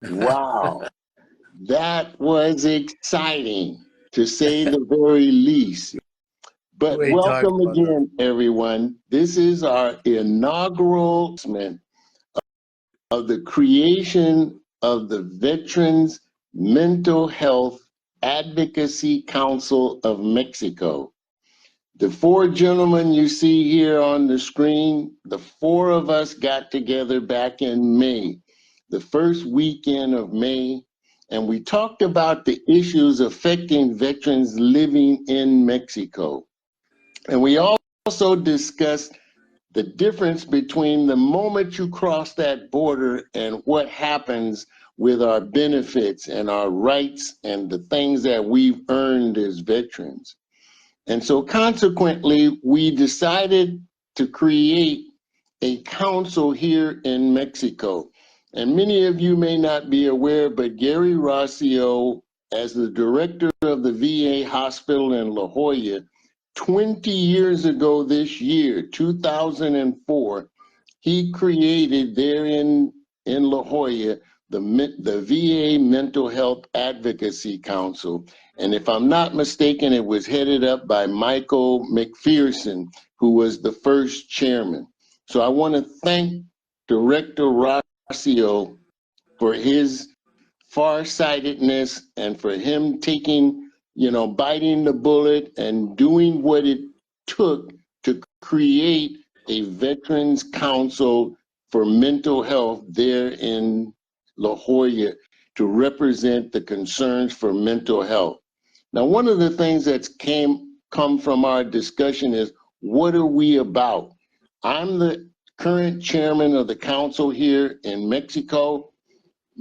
Wow, that was exciting to say the very least. But We talked welcome about that. again, everyone. This is our inaugural announcement of the creation of the Veterans Mental Health Advocacy Council of Mexico. The four gentlemen you see here on the screen, the four of us got together back in May, the first weekend of May, and we talked about the issues affecting veterans living in Mexico. And we also discussed the difference between the moment you cross that border and what happens with our benefits and our rights and the things that we've earned as veterans. And so consequently, we decided to create a council here in Mexico. And many of you may not be aware, but Gary Rossio, as the director of the VA hospital in La Jolla, 20 years ago this year, 2004, he created there in La Jolla the VA Mental Health Advocacy Council. And if I'm not mistaken, it was headed up by Michael McPherson, who was the first chairman. So I want to thank Director Rossio for his farsightedness and for him taking, biting the bullet and doing what it took to create a Veterans Council for mental health there in La Jolla to represent the concerns for mental health. Now, one of the things that's come from our discussion is, what are we about? I'm the current chairman of the council here in Mexico.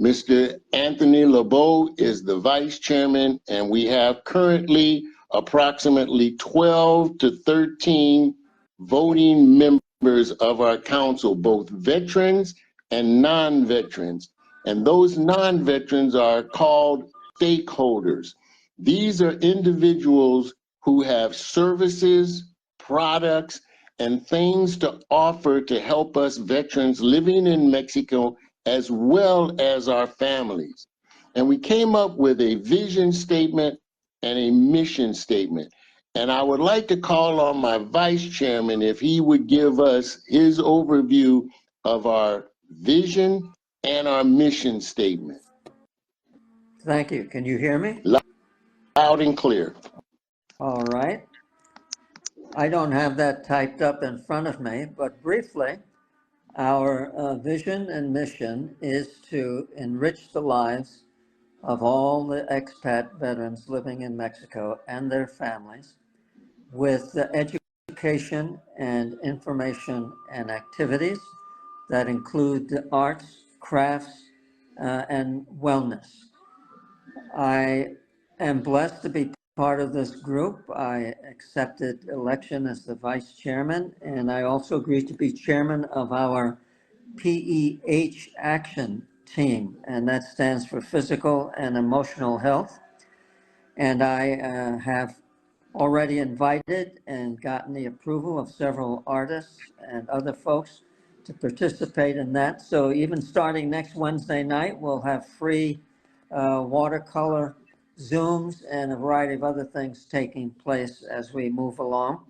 Mr. Anthony LeBeau is the vice chairman, and we have currently approximately 12 to 13 voting members of our council, both veterans and non-veterans. And those non-veterans are called stakeholders. These are individuals who have services, products, and things to offer to help us veterans living in Mexico as well as our families. And we came up with a vision statement and a mission statement. And I would like to call on my vice chairman if he would give us his overview of our vision and our mission statement. Thank you. Can you hear me? Loud and clear. All right. I don't have that typed up in front of me, but briefly, our vision and mission is to enrich the lives of all the expat veterans living in Mexico and their families with education and information and activities that include the arts, crafts, and wellness. I am blessed to be part of this group. I accepted election as the vice chairman, and I also agreed to be chairman of our PEH action team, and that stands for physical and emotional health. And I have already invited and gotten the approval of several artists and other folks to participate in that. So even starting next Wednesday night, we'll have free watercolor Zooms and a variety of other things taking place as we move along.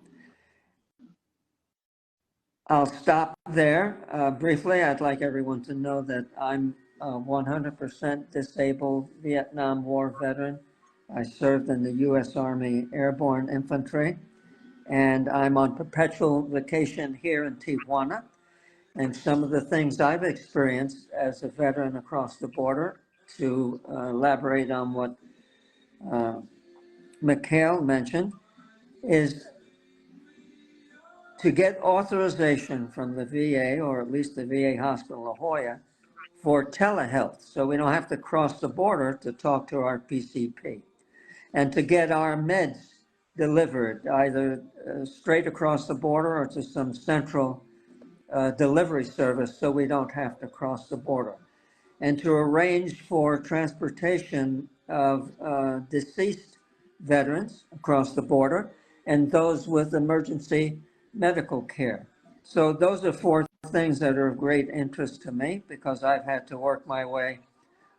I'll stop there. Briefly, I'd like everyone to know that I'm a 100% disabled Vietnam War veteran. I served in the U.S. Army Airborne Infantry, and I'm on perpetual vacation here in Tijuana. And some of the things I've experienced as a veteran across the border, to elaborate on what Mikhail mentioned, is to get authorization from the VA, or at least the VA hospital La Jolla, for telehealth, so we don't have to cross the border to talk to our PCP, and to get our meds delivered either straight across the border or to some central delivery service so we don't have to cross the border, and to arrange for transportation of deceased veterans across the border and those with emergency medical care. So those are four things that are of great interest to me because I've had to work my way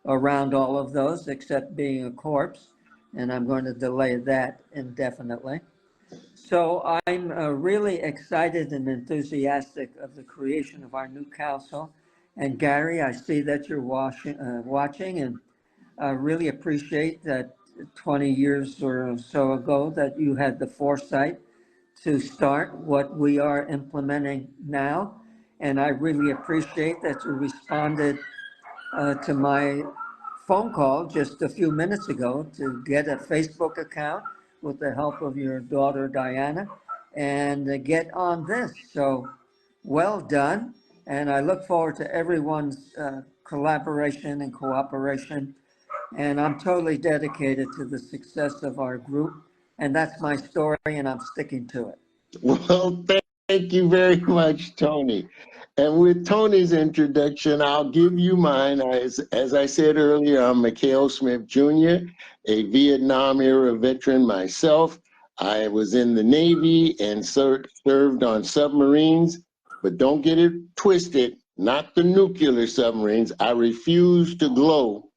around all of those except being a corpse, and I'm going to delay that indefinitely. So I'm really excited and enthusiastic of the creation of our new council. And Gary, I see that you're watching, and I really appreciate that 20 years or so ago that you had the foresight to start what we are implementing now. And I really appreciate that you responded to my phone call just a few minutes ago to get a Facebook account with the help of your daughter Diana and get on this. So well done. And I look forward to everyone's collaboration and cooperation. And I'm totally dedicated to the success of our group. And that's my story, and I'm sticking to it. Well, thank you very much, Tony. And with Tony's introduction, I'll give you mine. As I said earlier, I'm Mikhail Smith Jr., a Vietnam era veteran myself. I was in the Navy and served on submarines, but don't get it twisted, not the nuclear submarines. I refuse to glow.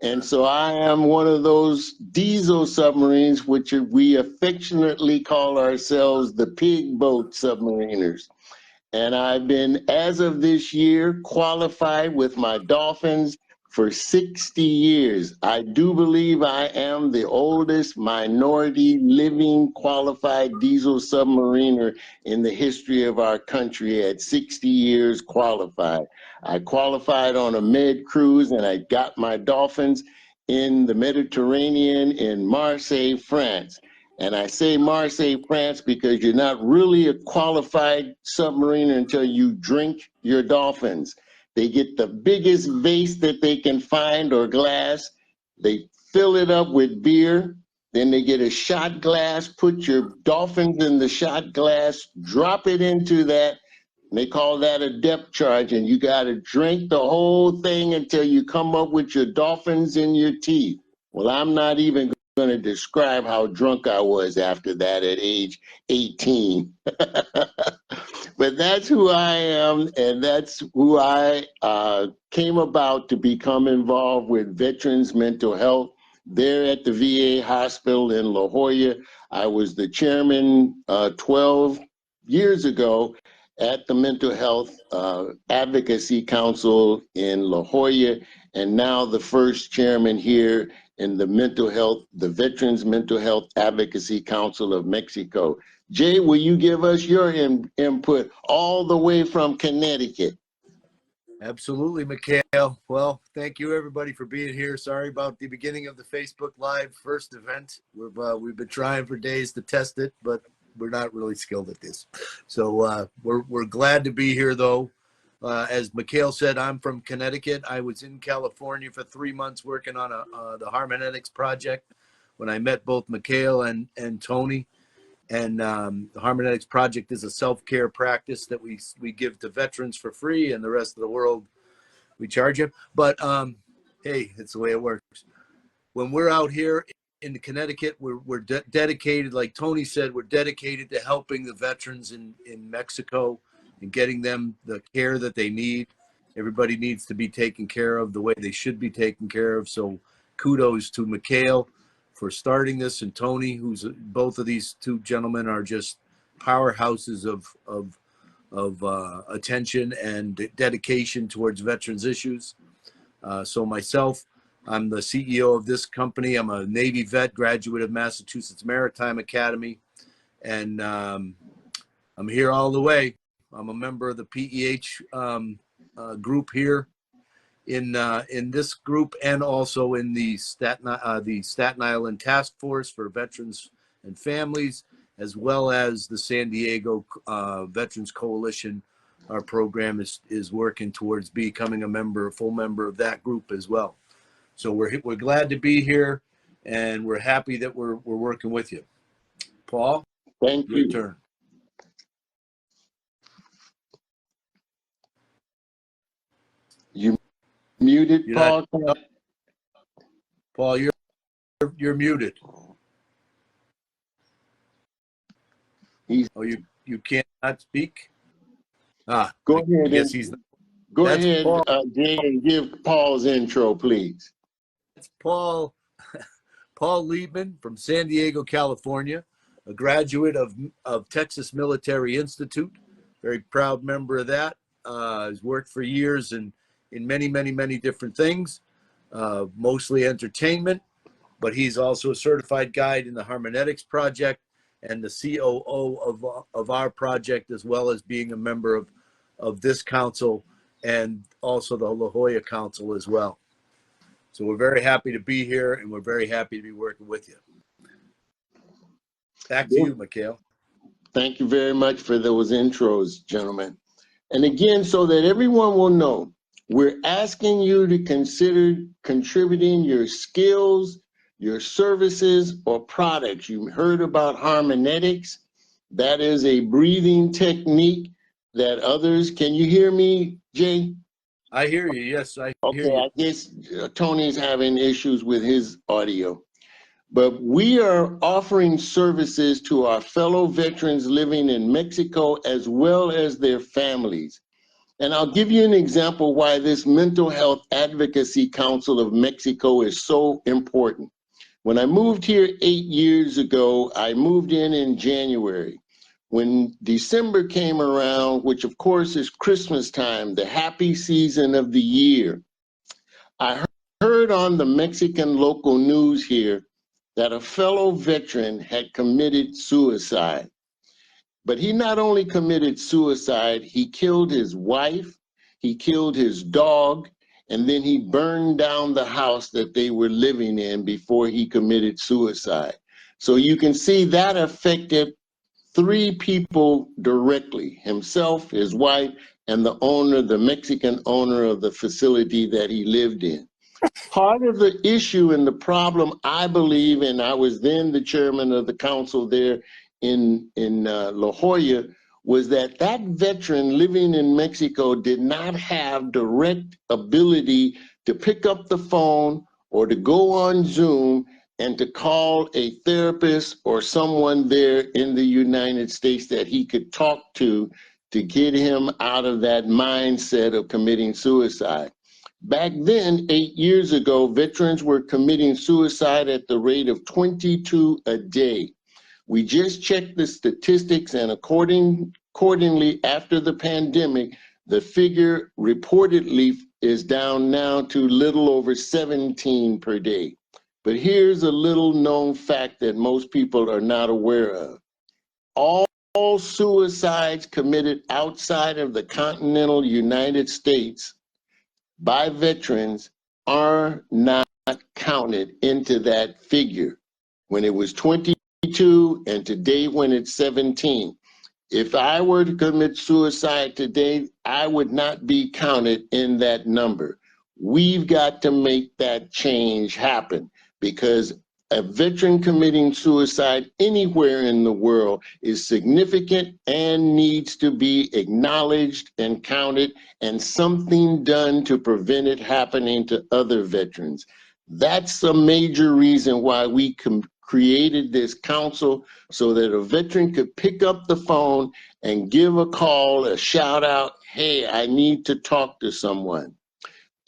And so I am one of those diesel submarines, which we affectionately call ourselves the pig boat submariners. And I've been, as of this year, qualified with my dolphins for 60 years. I do believe I am the oldest minority living qualified diesel submariner in the history of our country at 60 years qualified. I qualified on a med cruise and I got my dolphins in the Mediterranean in Marseille, France. And I say Marseille, France, because you're not really a qualified submariner until you drink your dolphins. They get the biggest vase that they can find or glass. They fill it up with beer. Then they get a shot glass, put your dolphins in the shot glass, drop it into that. They call that a depth charge, and you got to drink the whole thing until you come up with your dolphins in your teeth. Well, I'm not even going to describe how drunk I was after that at age 18. But that's who I am, and that's who I came about to become involved with veterans' mental health. There at the VA hospital in La Jolla, I was the chairman 12 years ago at the Mental Health Advocacy Council in La Jolla, and now the first chairman here in the Veterans Mental Health Advocacy Council of Mexico. Jay, will you give us your input all the way from Connecticut? Absolutely, Mikhail. Well, thank you everybody for being here. Sorry about the beginning of the Facebook Live first event. We've been trying for days to test it, but we're not really skilled at this. So we're glad to be here, though. As Mikhail said, I'm from Connecticut. I was in California for 3 months working on the Harmonetics project when I met both Mikhail and Tony. And the Harmonetics project is a self-care practice that we give to veterans for free, and the rest of the world we charge it. But hey, it's the way it works. When we're out here in Connecticut, we're dedicated, like Tony said, we're dedicated to helping the veterans in Mexico and getting them the care that they need. Everybody needs to be taken care of the way they should be taken care of. So kudos to Mikhail for starting this, and Tony, who's both of these two gentlemen are just powerhouses of attention and dedication towards veterans issues. So myself, I'm the CEO of this company. I'm a Navy vet, graduate of Massachusetts Maritime Academy, and I'm here all the way. I'm a member of the PEH group here in this group, and also in the Staten Island Task Force for Veterans and Families, as well as the San Diego Veterans Coalition. Our program is working towards becoming a full member of that group as well. So we're glad to be here, and we're happy that we're working with you. Paul, Thank your you. turn. You muted, You're Paul? not, Paul, you're muted. Oh, you cannot speak? Go I ahead guess he's not. Go That's ahead, Paul. Jay, and give Paul's intro, please. Paul Liebman from San Diego, California, a graduate of Texas Military Institute. Very proud member of that. Has worked for years in many different things, mostly entertainment, but he's also a certified guide in the Harmonetics Project and the COO of our project, as well as being a member of this council and also the La Jolla Council as well. So we're very happy to be here, and we're very happy to be working with you. Back to you, Mikhail. Thank you very much for those intros, gentlemen. And again, so that everyone will know, we're asking you to consider contributing your skills, your services, or products. You heard about Harmonetics. That is a breathing technique that others, can you hear me, Jay? I hear you. Yes, I hear Okay, you. I guess Tony's having issues with his audio. But we are offering services to our fellow veterans living in Mexico as well as their families. And I'll give you an example why this Mental Health Advocacy Council of Mexico is so important. When I moved here 8 years ago, I moved in January. When December came around, which of course is Christmas time, the happy season of the year, I heard on the Mexican local news here that a fellow veteran had committed suicide. But he not only committed suicide, he killed his wife, he killed his dog, and then he burned down the house that they were living in before he committed suicide. So you can see that affected 3 people directly, himself, his wife, and the owner, the Mexican owner of the facility that he lived in. Part of the issue and the problem, I believe, and I was then the chairman of the council there in La Jolla, was that that veteran living in Mexico did not have direct ability to pick up the phone or to go on Zoom and to call a therapist or someone there in the United States that he could talk to get him out of that mindset of committing suicide. Back then, 8 years ago, veterans were committing suicide at the rate of 22 a day. We just checked the statistics, and accordingly, after the pandemic, the figure reportedly is down now to little over 17 per day. But here's a little known fact that most people are not aware of. All suicides committed outside of the continental United States by veterans are not counted into that figure. When it was 22 and today when it's 17. If I were to commit suicide today, I would not be counted in that number. We've got to make that change happen, because a veteran committing suicide anywhere in the world is significant and needs to be acknowledged and counted, and something done to prevent it happening to other veterans. That's a major reason why we created this council, so that a veteran could pick up the phone and give a call, a shout out, hey, I need to talk to someone.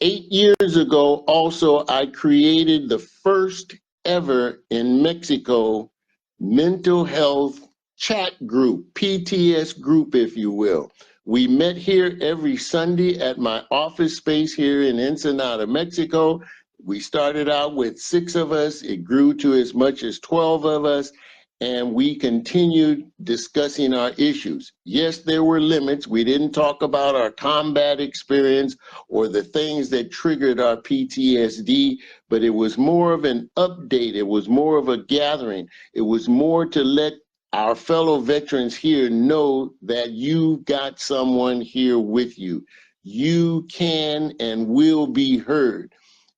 8 years ago, also, I created the first ever in Mexico mental health chat group, PTS group, if you will. We met here every Sunday at my office space here in Ensenada, Mexico. We started out with 6 of us. It grew to as much as 12 of us, and we continued discussing our issues. Yes, there were limits. We didn't talk about our combat experience or the things that triggered our PTSD, but it was more of an update. It was more of a gathering. It was more to let our fellow veterans here know that you've got someone here with you. You can and will be heard.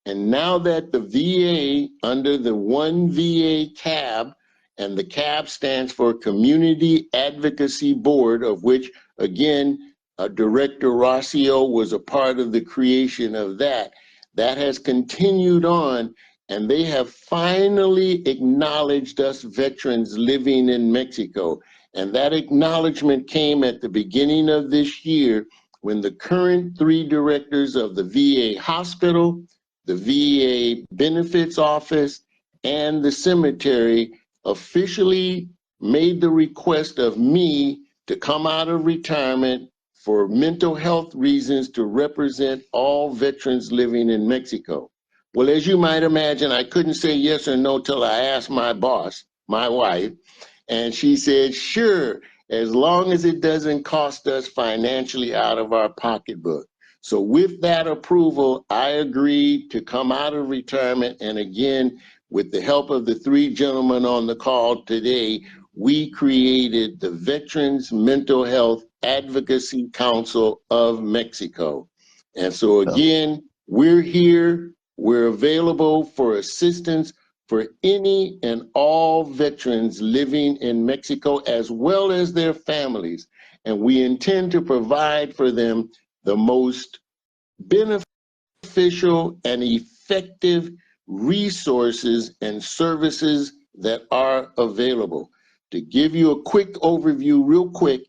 And now that the VA, under the One VA CAB, and the CAB stands for Community Advocacy Board, of which, again, Director Rossio was a part of the creation of that. That has continued on, and they have finally acknowledged us veterans living in Mexico. And that acknowledgement came at the beginning of this year, when the current 3 directors of the VA hospital, the VA benefits office, and the cemetery officially made the request of me to come out of retirement for mental health reasons to represent all veterans living in Mexico. Well, as you might imagine, I couldn't say yes or no till I asked my boss, my wife, and she said, sure, as long as it doesn't cost us financially out of our pocketbook. So with that approval, I agreed to come out of retirement. And again, with the help of the three gentlemen on the call today, we created the Veterans Mental Health Advocacy Council of Mexico. And so again, we're here, we're available for assistance for any and all veterans living in Mexico, as well as their families. And we intend to provide for them the most beneficial and effective resources and services that are available. To give you a quick overview, real quick,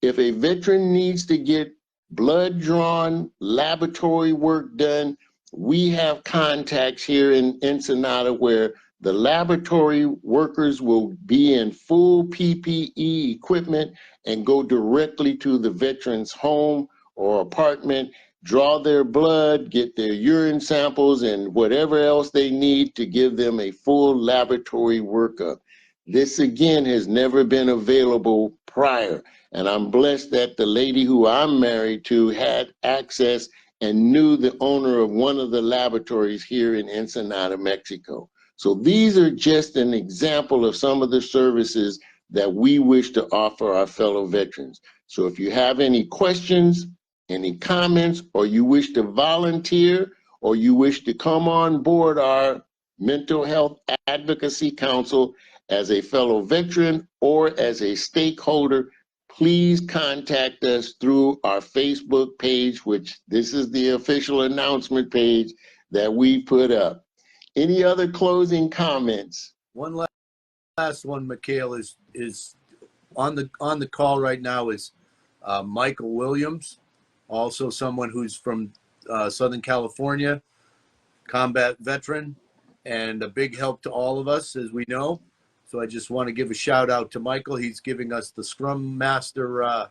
if a veteran needs to get blood drawn, laboratory work done, we have contacts here in Ensenada where the laboratory workers will be in full PPE equipment and go directly to the veteran's home or apartment, draw their blood, get their urine samples, and whatever else they need to give them a full laboratory workup. This, again, has never been available prior. And I'm blessed that the lady who I'm married to had access and knew the owner of one of the laboratories here in Ensenada, Mexico. So these are just an example of some of the services that we wish to offer our fellow veterans. So if you have any questions, any comments, or you wish to volunteer, or you wish to come on board our Mental Health Advocacy Council as a fellow veteran or as a stakeholder, please contact us through our Facebook page, which this is the official announcement page that we put up. Any other closing comments? One last one, Mikhail, is on the call right now is Michael Williams, also someone who's from Southern California, combat veteran, and a big help to all of us, as we know. So I just want to give a shout out to Michael. He's giving us the Scrum Master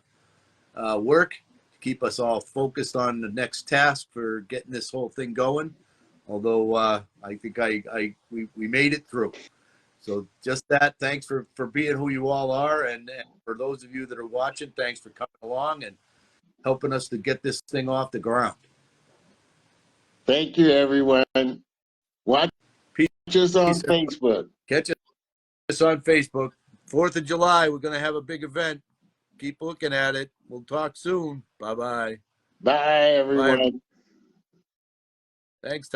work to keep us all focused on the next task for getting this whole thing going. Although I think we made it through. So just that, thanks for being who you all are. And for those of you that are watching, thanks for coming along and helping us to get this thing off the ground. Thank you, everyone. Watch us on Facebook. Catch us on Facebook. 4th of July, we're going to have a big event. Keep looking at it. We'll talk soon. Bye-bye. Bye, everyone. Bye. Thanks.